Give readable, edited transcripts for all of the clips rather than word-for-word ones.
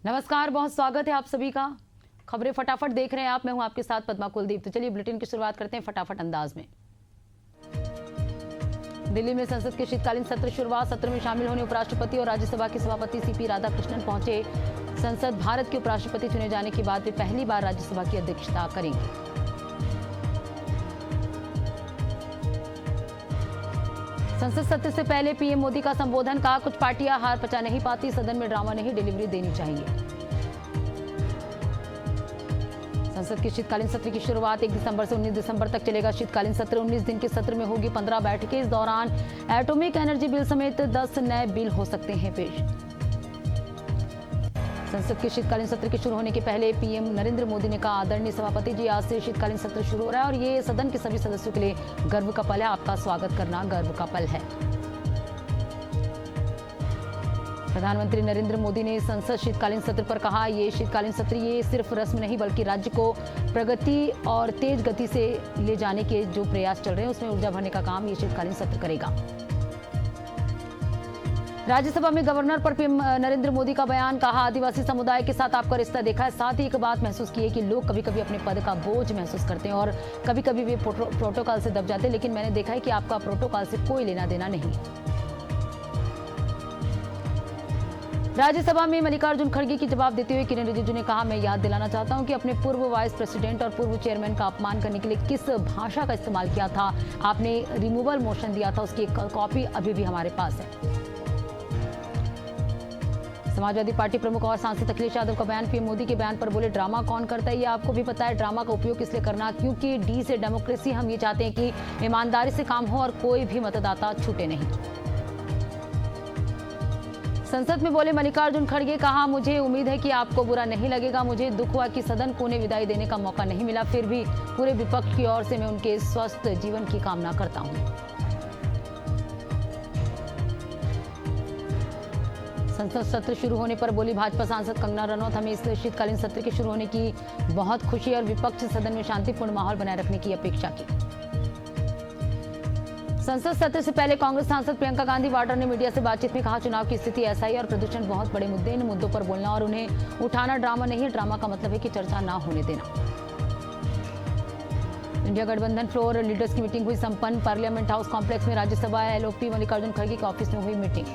नमस्कार, बहुत स्वागत है आप सभी का। खबरें फटाफट देख रहे हैं आप, मैं हूं आपके साथ पद्मा कुलदीप। तो चलिए बुलेटिन की शुरुआत करते हैं फटाफट अंदाज में। दिल्ली में संसद के शीतकालीन सत्र शुरुआत। सत्र में शामिल होने उपराष्ट्रपति और राज्यसभा के सभापति सीपी राधाकृष्णन पहुंचे। संसद भारत के उपराष्ट्रपति चुने जाने के बाद वे पहली बार राज्यसभा की अध्यक्षता करेंगे। संसद सत्र से पहले पीएम मोदी का संबोधन। कहा, कुछ पार्टियां हार पचा नहीं पाती, सदन में ड्रामा नहीं, डिलीवरी देनी चाहिए। संसद के शीतकालीन सत्र की शुरुआत 1 दिसंबर से 19 दिसंबर तक चलेगा। शीतकालीन सत्र 19 दिन के सत्र में होगी 15 बैठकें। इस दौरान एटॉमिक एनर्जी बिल समेत 10 नए बिल हो सकते हैं पेश। संसद के शीतकालीन सत्र के शुरू होने के पहले पीएम नरेंद्र मोदी ने कहा, आदरणीय सभापति जी, आज से शीतकालीन सत्र शुरू हो रहा है और ये सदन के सभी सदस्यों के लिए गर्व का पल है। आपका स्वागत करना गर्व का पल है। प्रधानमंत्री नरेंद्र मोदी ने संसद शीतकालीन सत्र पर कहा, ये शीतकालीन सत्र ये सिर्फ रस्म नहीं बल्कि राज्य को प्रगति और तेज गति से ले जाने के जो प्रयास चल रहे हैं उसमें ऊर्जा भरने का काम ये शीतकालीन सत्र करेगा। राज्यसभा में गवर्नर पर पीएम नरेंद्र मोदी का बयान। कहा, आदिवासी समुदाय के साथ आपका रिश्ता देखा है, साथ ही एक बात महसूस की है कि लोग कभी कभी अपने पद का बोझ महसूस करते हैं और कभी कभी वे प्रोटोकॉल से दब जाते हैं, लेकिन मैंने देखा है कि आपका प्रोटोकॉल से कोई लेना देना नहीं। राज्यसभा में मल्लिकार्जुन खड़गे की जवाब देते हुए किरेन रिजिजू ने कहा, मैं याद दिलाना चाहता हूं कि अपने पूर्व वाइस प्रेसिडेंट और पूर्व चेयरमैन का अपमान करने के लिए किस भाषा का इस्तेमाल किया था। आपने रिमूवल मोशन दिया था, उसकी एक कॉपी अभी भी हमारे पास है। समाजवादी पार्टी प्रमुख और सांसद अखिलेश यादव का बयान। पीएम मोदी के बयान पर बोले, ड्रामा कौन करता है ये आपको भी पता है। ड्रामा का उपयोग इसलिए करना क्योंकि डी से डेमोक्रेसी, हम ये चाहते हैं कि ईमानदारी से काम हो और कोई भी मतदाता छूटे नहीं। संसद में बोले मल्लिकार्जुन खड़गे। कहा, मुझे उम्मीद है कि आपको बुरा नहीं लगेगा। मुझे दुख हुआ कि सदन को उन्हें विदाई देने का मौका नहीं मिला, फिर भी पूरे विपक्ष की ओर से मैं उनके स्वस्थ जीवन की कामना करता हूं। संसद सत्र शुरू होने पर बोली भाजपा सांसद कंगना रनौत, हमें इस शीतकालीन सत्र के शुरू होने की बहुत खुशी और विपक्ष सदन में शांतिपूर्ण माहौल बनाए रखने की अपेक्षा की। संसद सत्र से पहले कांग्रेस सांसद प्रियंका गांधी वाड्रा ने मीडिया से बातचीत में कहा, चुनाव की स्थिति ऐसा ही और प्रदूषण बहुत बड़े मुद्दे, इन मुद्दों पर बोलना और उन्हें उठाना ड्रामा नहीं है। ड्रामा का मतलब है कि चर्चा ना होने देना। इंडिया गठबंधन फ्लोर लीडर्स की मीटिंग हुई संपन्न। पार्लियामेंट हाउस कॉम्प्लेक्स में राज्यसभा एलओपी मल्लिकार्जुन खड़गे के ऑफिस में हुई मीटिंग।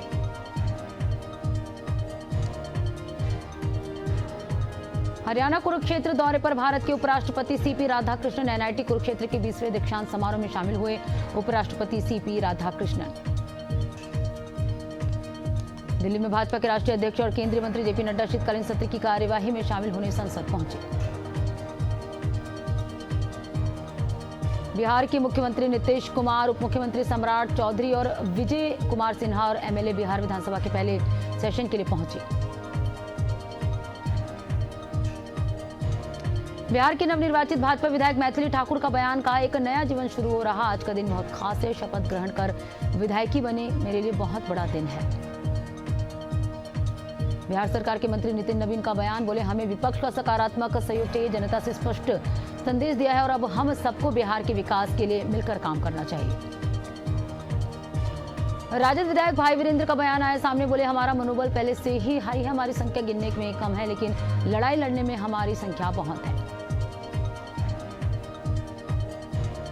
हरियाणा कुरुक्षेत्र दौरे पर भारत के उपराष्ट्रपति सीपी राधाकृष्णन एनआईटी कुरुक्षेत्र के 20वें दीक्षांत समारोह में शामिल हुए। उपराष्ट्रपति सीपी राधाकृष्णन दिल्ली में भाजपा के राष्ट्रीय अध्यक्ष और केंद्रीय मंत्री जेपी नड्डा शीतकालीन सत्र की कार्यवाही में शामिल होने संसद पहुंचे। बिहार के मुख्यमंत्री नीतीश कुमार, उप मुख्यमंत्री सम्राट चौधरी और विजय कुमार सिन्हा और एमएलए बिहार विधानसभा के पहले सेशन के लिए पहुंचे। बिहार के नवनिर्वाचित भाजपा विधायक मैथिली ठाकुर का बयान। कहा, एक नया जीवन शुरू हो रहा, आज का दिन बहुत खास है, शपथ ग्रहण कर विधायकी बने, मेरे लिए बहुत बड़ा दिन है। बिहार सरकार के मंत्री नितिन नवीन का बयान। बोले, हमें विपक्ष का सकारात्मक सहयोग चाहिए, जनता से स्पष्ट संदेश दिया है और अब हम सबको बिहार के विकास के लिए मिलकर काम करना चाहिए। राजद विधायक भाई वीरेंद्र का बयान आया सामने। बोले, हमारा मनोबल पहले से ही हाई है, हमारी संख्या गिनने में कम है लेकिन लड़ाई लड़ने में हमारी संख्या बहुत है।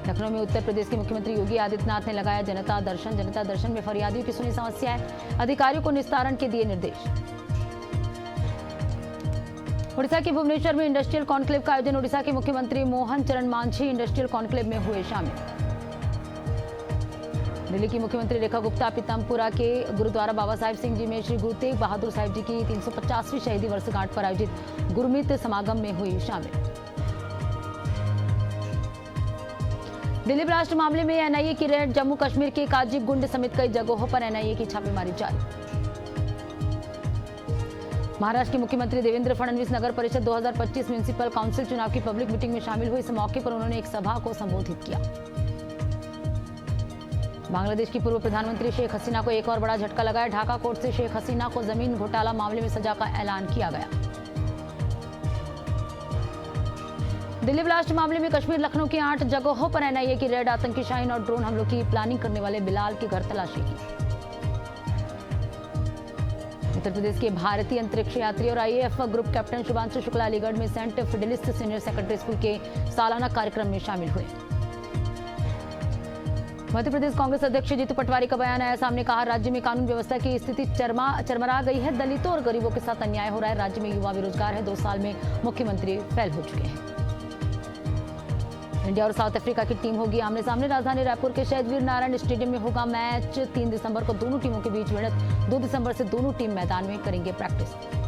लखनऊ में उत्तर प्रदेश के मुख्यमंत्री योगी आदित्यनाथ ने लगाया जनता दर्शन। जनता दर्शन में फरियादियों की सुनी समस्याएं, अधिकारियों को निस्तारण के दिए निर्देश। उड़ीसा के भुवनेश्वर में इंडस्ट्रियल कॉन्क्लेव का आयोजन। उड़ीसा के मुख्यमंत्री मोहन चरण मांझी इंडस्ट्रियल कॉन्क्लेव में हुए शामिल। दिल्ली की मुख्यमंत्री रेखा गुप्ता पीतमपुरा के गुरुद्वारा बाबा साहिब सिंह जी में श्री गुरु तेग बहादुर साहिब जी की 350वीं शहीदी वर्षगांठ पर आयोजित गुरमीत समागम में हुई शामिल। दिल्ली ब्लास्ट मामले में एनआईए की रेड। जम्मू कश्मीर के काजीब गुंड समेत कई जगहों पर एनआईए की छापेमारी जारी। महाराष्ट्र के मुख्यमंत्री देवेंद्र फडणवीस नगर परिषद 2025 म्युनिसिपल काउंसिल चुनाव की पब्लिक मीटिंग में शामिल हुए। इस मौके पर उन्होंने एक सभा को संबोधित किया। बांग्लादेश की पूर्व प्रधानमंत्री शेख हसीना को एक और बड़ा झटका लगाया। ढाका कोर्ट से शेख हसीना को जमीन घोटाला मामले में सजा का ऐलान किया गया। दिल्ली ब्लास्ट मामले में कश्मीर लखनऊ की 8 जगहों पर एनआईए की रेड। आतंकी शाहीन और ड्रोन हमलों की प्लानिंग करने वाले बिलाल की घर तलाशी की। उत्तर प्रदेश के भारतीय अंतरिक्ष यात्री और IAF group captain Shubhanshu Shukla Aligarh में सेंट फिडेलिस्ट सीनियर सेकेंडरी स्कूल के सालाना कार्यक्रम में शामिल हुए। मध्य प्रदेश कांग्रेस अध्यक्ष जीतू पटवारी का बयान आया सामने, कहा राज्य में कानून व्यवस्था की स्थिति चरमरा गई है, दलितों और गरीबों के साथ अन्याय हो रहा है, राज्य में युवा बेरोजगार है, 2 साल में मुख्यमंत्री फेल हो चुके हैं। इंडिया और साउथ अफ्रीका की टीम होगी आमने सामने, राजधानी रायपुर के शहीद वीर नारायण स्टेडियम में होगा मैच। 3 दिसंबर को दोनों टीमों के बीच भिड़ंत, 2 दिसंबर से दोनों टीम मैदान में करेंगे प्रैक्टिस।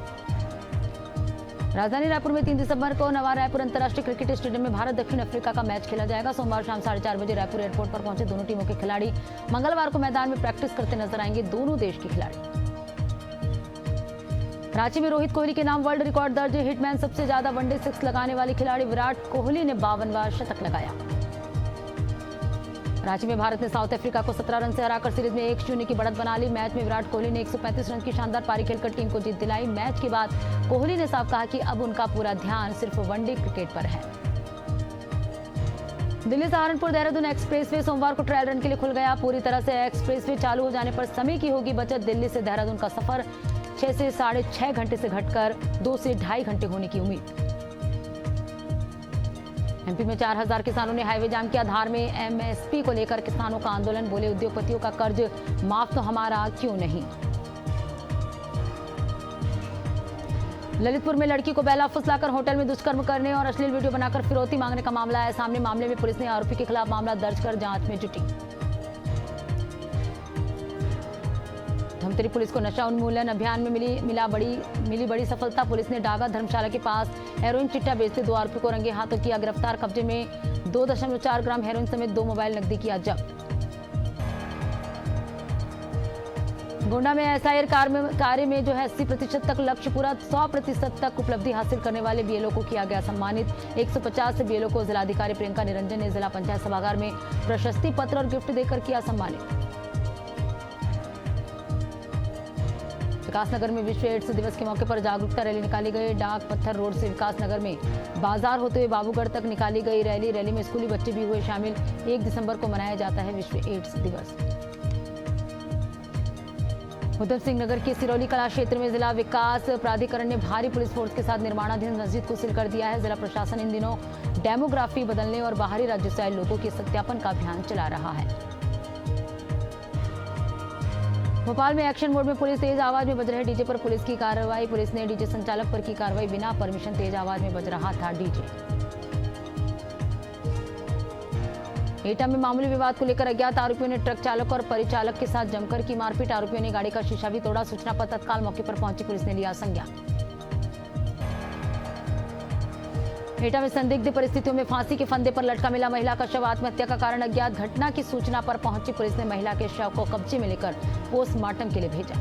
राजधानी रायपुर में 3 दिसंबर को नवा रायपुर अंतर्राष्ट्रीय क्रिकेट स्टेडियम में भारत दक्षिण अफ्रीका का मैच खेला जाएगा। सोमवार शाम 4:30 बजे रायपुर एयरपोर्ट पर पहुंचे दोनों टीमों के खिलाड़ी मंगलवार को मैदान में प्रैक्टिस करते नजर आएंगे दोनों देश के खिलाड़ी। रांची में रोहित कोहली के नाम वर्ल्ड रिकॉर्ड दर्ज, हिटमैन सबसे ज्यादा वनडे 6 लगाने वाले खिलाड़ी विराट कोहली ने 52वां शतक लगाया। रांची में भारत ने साउथ अफ्रीका को 17 रन से हराकर सीरीज में 1-0 की बढ़त बना ली। मैच में विराट कोहली ने 135 रन की शानदार पारी खेलकर टीम को जीत दिलाई। मैच के बाद कोहली ने साफ कहा कि अब उनका पूरा ध्यान सिर्फ वनडे क्रिकेट पर है। दिल्ली सहारनपुर देहरादून एक्सप्रेसवे सोमवार को ट्रायल रन के लिए खुल गया। पूरी तरह से एक्सप्रेसवे चालू हो जाने पर समय की होगी बचत। दिल्ली से देहरादून का सफर 6 से 6.5 घंटे से घटकर 2 से 2.5 घंटे होने की उम्मीद। एमपी में 4000 किसानों ने हाईवे जाम किया। धार में एमएसपी को लेकर किसानों का आंदोलन, बोले उद्योगपतियों का कर्ज माफ तो हमारा क्यों नहीं। ललितपुर में लड़की को बेला फुसलाकर होटल में दुष्कर्म करने और अश्लील वीडियो बनाकर फिरौती मांगने का मामला आया सामने। मामले में पुलिस ने आरोपी के खिलाफ मामला दर्ज कर जांच में जुटी। धमतरी पुलिस को नशा उन्मूलन अभियान में मिली बड़ी सफलता। पुलिस ने डागा धर्मशाला के पास हेरोइन चिट्टा बेचते 2 आरोपी को रंगे हाथों किया गिरफ्तार। कब्जे में 2.4 ग्राम हेरोइन समेत 2 मोबाइल नकदी किया जब्त। गोंडा में एसआईआर कार्य में जो है 80% तक लक्ष्य पूरा, 100% तक उपलब्धि हासिल करने वाले बीएलओ को किया गया सम्मानित। 150 बीएलओ को जिलाधिकारी प्रियंका निरंजन ने जिला पंचायत सभागार में प्रशस्ति पत्र और गिफ्ट देकर किया सम्मानित। विकासनगर में विश्व एड्स दिवस के मौके पर जागरूकता रैली निकाली गई। डाक पत्थर रोड से विकासनगर में बाजार होते हुए बाबूगढ़ तक निकाली गई रैली में स्कूली बच्चे भी हुए शामिल। 1 दिसंबर को मनाया जाता है विश्व एड्स दिवस। उधम सिंह नगर के सिरौली कला क्षेत्र में जिला विकास प्राधिकरण ने भारी पुलिस फोर्स के साथ निर्माणाधीन मस्जिद को सील कर दिया है। जिला प्रशासन इन दिनों डेमोग्राफी बदलने और बाहरी राज्यों से आए लोगों के सत्यापन का अभियान चला रहा है। भोपाल में एक्शन मोड में पुलिस तेज आवाज में बज रहे डीजे पर पुलिस की कार्रवाई। पुलिस ने डीजे संचालक पर की कार्रवाई, बिना परमिशन तेज आवाज में बज रहा था डीजे। एटा में मामूली विवाद को लेकर अज्ञात आरोपियों ने ट्रक चालक और परिचालक के साथ जमकर की मारपीट। आरोपियों ने गाड़ी का शीशा भी तोड़ा। सूचना पर तत्काल मौके पर पहुंची पुलिस ने लिया संज्ञान। एटा में संदिग्ध परिस्थितियों में फांसी के फंदे पर लटका मिला महिला का शव, आत्महत्या का कारण अज्ञात। घटना की सूचना पर पहुंची पुलिस ने महिला के शव को कब्जे में लेकर पोस्टमार्टम के लिए भेजा।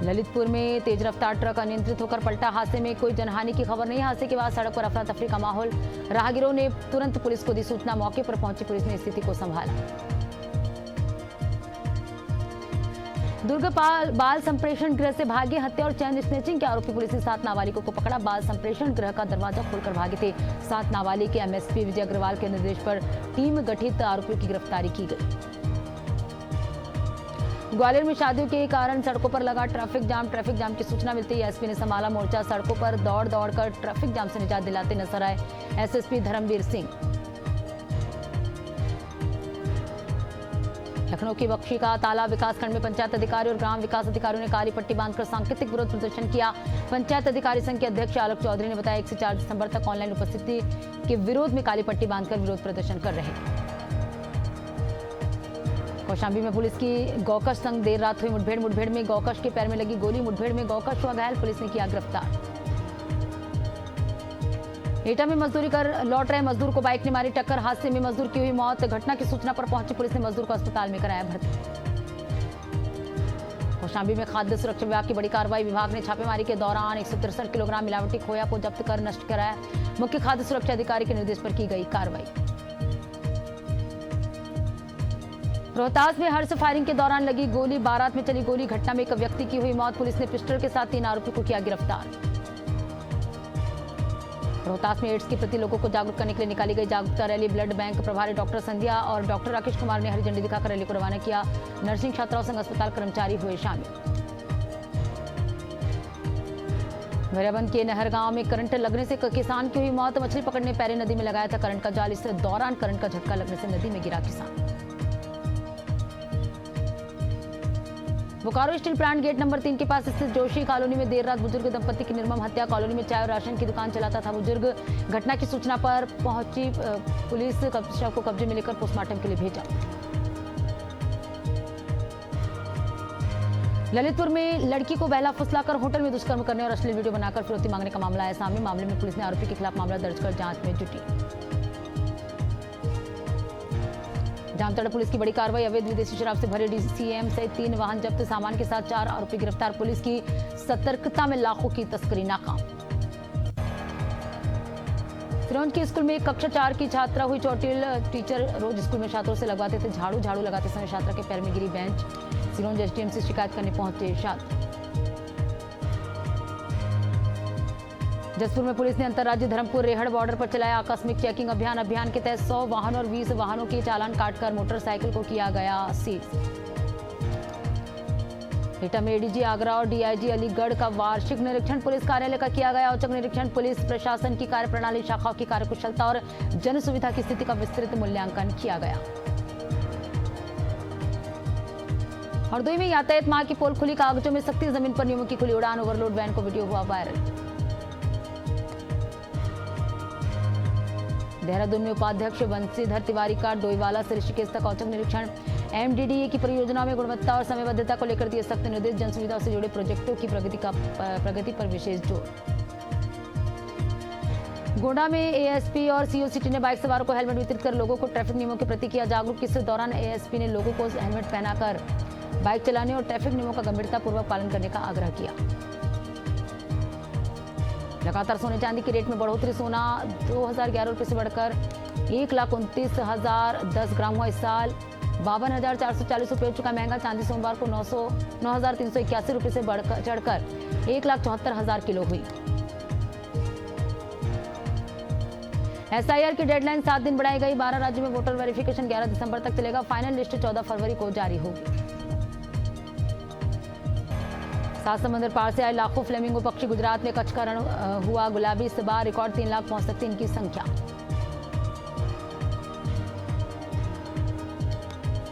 ललितपुर में तेज रफ्तार ट्रक अनियंत्रित होकर पलटा। हादसे में कोई जनहानि की खबर नहीं। हादसे के बाद सड़क पर अफरा तफरी का माहौल। राहगीरों ने तुरंत पुलिस को दी सूचना। मौके पर पहुंची पुलिस ने स्थिति को संभाला। दुर्ग बाल संप्रेषण गृह से भागे हत्या और चैन स्नेचिंग के आरोपी पुलिस ने 7 नाबालिगों को पकड़ा। बाल संप्रेषण गृह का दरवाजा खोलकर भागे थे 7 नाबालिग। के एमएसपी विजय अग्रवाल के निर्देश पर टीम गठित आरोपियों की गिरफ्तारी की गई। ग्वालियर में शादियों के कारण सड़कों पर लगा ट्रैफिक जाम की सूचना मिलते ही एसपी ने संभाला मोर्चा। सड़कों पर दौड़ कर ट्रैफिक जाम से निजात दिलाते नजर आए एसएसपी धर्मवीर सिंह। लखनऊ की बख्शी का तालाब विकासखंड में पंचायत अधिकारी और ग्राम विकास अधिकारियों ने काली पट्टी बांधकर सांकेतिक विरोध प्रदर्शन किया। पंचायत अधिकारी संघ के अध्यक्ष आलोक चौधरी ने बताया 1 से 4 दिसंबर तक ऑनलाइन उपस्थिति के विरोध में काली पट्टी बांधकर विरोध प्रदर्शन कर रहे। कौशाम्बी में पुलिस की गौकश संग देर रात हुई मुठभेड़ में गौकश के पैर में लगी गोली। मुठभेड़ में गौकश हुआ घायल, पुलिस ने किया गिरफ्तार। एटा में मजदूरी कर लौट रहे मजदूर को बाइक ने मारी टक्कर। हादसे में मजदूर की हुई मौत। घटना की सूचना पर पहुंची पुलिस ने मजदूर को अस्पताल में कराया भर्ती। कौशाम्बी में खाद्य सुरक्षा विभाग की बड़ी कार्रवाई। विभाग ने छापेमारी के दौरान 163 किलोग्राम मिलावटी खोया को जब्त कर नष्ट कराया। मुख्य खाद्य सुरक्षा अधिकारी के निर्देश पर की गई कार्रवाई। रोहतास में हर्ष फायरिंग के दौरान लगी गोली, बारात में चली गोली। घटना में एक व्यक्ति की हुई मौत। पुलिस ने पिस्टल के साथ 3 आरोपी को किया गिरफ्तार। रोहतास में एड्स के प्रति लोगों को जागरूक करने के लिए निकाली गई जागरूकता रैली। ब्लड बैंक प्रभारी डॉक्टर संध्या और डॉक्टर राकेश कुमार ने हरी झंडी दिखाकर रैली को रवाना किया। नर्सिंग छात्राओं संघ अस्पताल कर्मचारी हुए शामिल। गरियाबंद के नहर गांव में करंट लगने से किसान की हुई मौत। मछली पकड़ने पैरे नदी में लगाया था करंट का जाल। इस दौरान करंट का झटका लगने से नदी में गिरा किसान। Bokaro steel plant gate number 3 के पास स्थित जोशी कॉलोनी में देर रात बुजुर्ग दंपति की निर्मम हत्या। कॉलोनी में चाय और राशन की दुकान चलाता था बुजुर्ग। घटना की सूचना पर पहुंची पुलिस शव को कब्जे में लेकर पोस्टमार्टम के लिए भेजा। ललितपुर में लड़की को बहला फुसलाकर होटल में दुष्कर्म करने और अश्लील वीडियो बनाकर फिरौती मांगने का मामला आया सामने। मामले में पुलिस ने आरोपी के खिलाफ मामला दर्ज कर जांच में जुटी। जामताड़ा पुलिस की बड़ी कार्रवाई। अवैध विदेशी शराब से भरे डीसीएम सहित 3 वाहन जब्त। सामान के साथ 4 आरोपी गिरफ्तार। पुलिस की सतर्कता में लाखों की तस्करी नाकाम। सिरोंज के स्कूल में कक्षा 4 की छात्रा हुई चोटिल। टीचर रोज स्कूल में छात्रों से लगवाते थे झाड़ू लगाते समय छात्रा के पैर में गिरी बेंच। सिरोंज एसडीएम से शिकायत करने पहुंचे छात्र। जसपुर में पुलिस ने अंतर्राज्यीय धर्मपुर रेहड़ बॉर्डर पर चलाया आकस्मिक चेकिंग अभियान। अभियान के तहत 100 वाहनों और 20 वाहनों के चालान काटकर मोटरसाइकिल को किया गया सीज। एटा में एडीजी आगरा और डीआईजी अलीगढ़ का वार्षिक निरीक्षण। पुलिस कार्यालय का किया गया औचक निरीक्षण। पुलिस प्रशासन की कार्यप्रणाली, शाखाओं की कार्यकुशलता और जन सुविधा की स्थिति का विस्तृत मूल्यांकन किया गया। हरदोई में यातायात माह की पोल खुली। कागजों में सख्ती, जमीन पर नियमों की खुली उड़ान। ओवरलोड वैन को वीडियो हुआ वायरल। देहरादून में उपाध्यक्ष बंशीधर तिवारी का डोईवाला से ऋषिकेश तक औचक निरीक्षण। एमडीडीए की परियोजनाओं में गुणवत्ता और समयबद्धता को लेकर दिए सख्त निर्देश। जन सुविधा से जुड़े प्रोजेक्टों की प्रगति पर विशेष जोर। गोंडा में एएसपी और सीओ सिटी ने बाइक सवारों को हेलमेट वितरित कर लोगों को ट्रैफिक नियमों के प्रति किया जागरूक। इस दौरान एएसपी ने लोगों को हेलमेट पहनाकर बाइक चलाने और ट्रैफिक नियमों का गंभीरतापूर्वक पालन करने का आग्रह किया। लगातार सोने चांदी की रेट में बढ़ोतरी। सोना 2011 रुपये से बढ़कर 1,29,010 ग्राम हुआ। इस साल 52,440 रुपये चुका महंगा। चांदी सोमवार को 9,381 रुपये से चढ़कर 1,74,000 किलो हुई। एसआईआर की डेडलाइन 7 दिन बढ़ाई गई। 12 राज्यों में वोटर वेरिफिकेशन 11 दिसंबर तक चलेगा। फाइनल लिस्ट 14 फरवरी को जारी होगी। 7 समंदर पार से आए लाखों फ्लेमिंगो पक्षी। गुजरात में कच्छ का रण हुआ गुलाबी। इस बार रिकॉर्ड 3 लाख पहुंच सकती इनकी संख्या।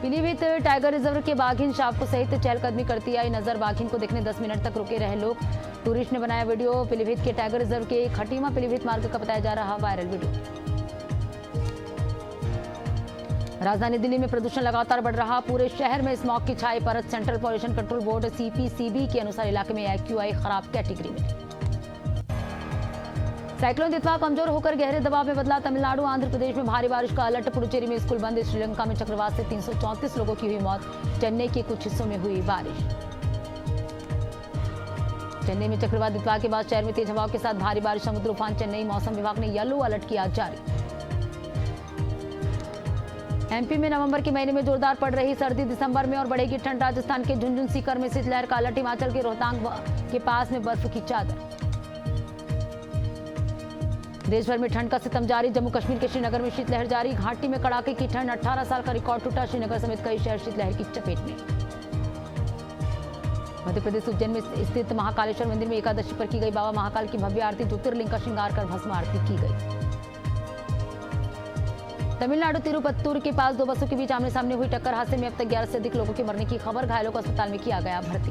पीलीभीत टाइगर रिजर्व के बाघिन शावकों सहित चहलकदमी करती आई नजर। बाघिन को देखने 10 मिनट तक रुके रहे लोग। टूरिस्ट ने बनाया वीडियो। पीलीभीत के टाइगर रिजर्व के खटीमा पीलीभीत मार्ग का बताया जा रहा वायरल वीडियो। राजधानी दिल्ली में प्रदूषण लगातार बढ़ रहा। पूरे शहर में स्मॉग की छाई परत। Central pollution control board CPCB के अनुसार इलाके में एक्यूआई खराब कैटेगरी में। साइक्लोन तितवा कमजोर होकर गहरे दबाव में बदला। तमिलनाडु आंध्र प्रदेश में भारी बारिश का अलर्ट। पुडुचेरी में स्कूल बंद। श्रीलंका में चक्रवात से 334 लोगों की हुई मौत। चेन्नई के कुछ हिस्सों में हुई बारिश। चेन्नई में चक्रवात तितवा के बाद शहर में तेज हवाओं के साथ भारी बारिश। समुद्र उफान। चेन्नई मौसम विभाग ने येलो अलर्ट किया जारी। एमपी में नवंबर के महीने में जोरदार पड़ रही सर्दी। दिसंबर में और बढ़ेगी ठंड। राजस्थान के झुंझुनू सीकर में शीतलहर का अलर्ट। हिमाचल के रोहतांग के पास में बर्फ की चादर। देश भर में ठंड का सितम जारी। जम्मू कश्मीर के श्रीनगर में शीतलहर जारी। घाटी में कड़ाके की ठंड। 18 साल का रिकॉर्ड टूटा। श्रीनगर समेत कई शहर शीतलहर की चपेट में। मध्य प्रदेश उज्जैन में स्थित महाकालेश्वर मंदिर में एकादशी पर की गई बाबा महाकाल की भव्य आरती। ज्योतिर्लिंग का श्रृंगार कर भस्म आरती की गई। तमिलनाडु तिरुपत्तूर के पास 2 बसों के बीच आमने सामने हुई टक्कर। हादसे में अब तक 11 से अधिक लोगों के मरने की खबर। घायलों को अस्पताल में किया गया भर्ती।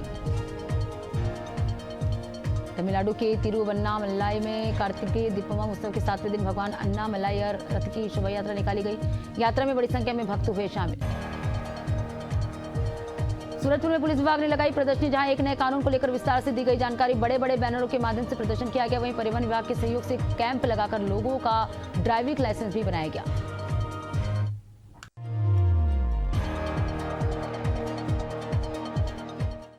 तमिलनाडु के तिरुवन्नामलाई में कार्तिकेय दीपोत्सव उत्सव के 7वें दिन भगवान अन्नामलायर रथ की शोभा यात्रा निकाली गई। यात्रा में बड़ी संख्या में भक्त हुए शामिल। सूरजपुर में पुलिस विभाग ने लगाई प्रदर्शनी, जहां एक नए कानून को लेकर विस्तार से दी गई जानकारी। बड़े बड़े बैनरों के माध्यम से प्रदर्शन किया गया। वहीं परिवहन विभाग के सहयोग से कैंप लगाकर लोगों का ड्राइविंग लाइसेंस भी बनाया गया।